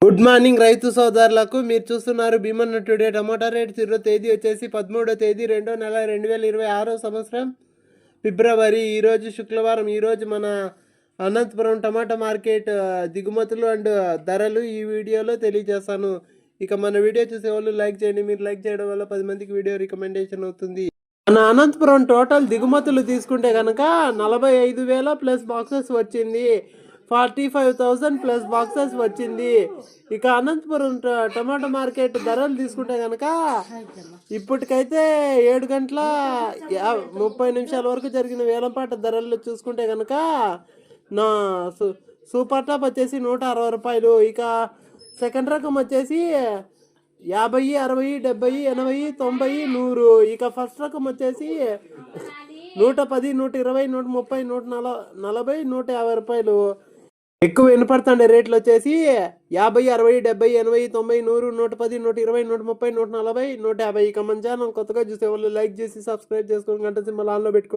Good morning రైతు సోదరులకు. మీరు చూస్తున్నారు భీమన్న టుడే. టమాటా రేట్స్ ఈరోజు తేదీ వచ్చేసి 13వ తేదీ 2వ నెల 2026 సంవత్సరం ఫిబ్రవరి. ఈరోజు శుక్రవారం. ఈరోజు మన అనంతపురం టమాటా మార్కెట్ దిగుమతులు అండ్ ధరలు ఈ వీడియోలో తెలియజేస్తాను. ఇక మన వీడియో చూసే వాళ్ళు లైక్ చేయండి. మీరు లైక్ చేయడం వల్ల 10 మందికి వీడియో రికమెండేషన్ అవుతుంది. మన అనంతపురం టోటల్ దిగుమతులు తీసుకుంటే కనుక 45,000 ప్లస్ బాక్సెస్ వచ్చింది. 45,000 ప్లస్ బాక్సెస్ వచ్చింది. ఇక అనంతపురం టమాటో మార్కెట్ ధరలు తీసుకుంటే కనుక ఇప్పటికైతే 7 గంటల 30 నిమిషాల వరకు జరిగిన వేలంపాట ధరలు చూసుకుంటే కనుక నా సూపర్ టాప్ వచ్చేసి 160 రూపాయలు. ఇక సెకండ్ రకం వచ్చేసి 50, 60, 70, 80, 90, 100. ఇక ఫస్ట్ రకం వచ్చేసి 110, 120, 130, 140, 150 రూపాయలు. ఎక్కువ వినపడుతుండే రేట్లు వచ్చేసి 50, 60, 70, 80, 90, 100, 110, 120, 130, 140, 150. ఇక మన ఛానల్ కొత్తగా చూసే వాళ్ళు లైక్ చేసి సబ్స్క్రైబ్ చేసుకొని గంట సింబల్ ఆన్లో పెట్టుకో.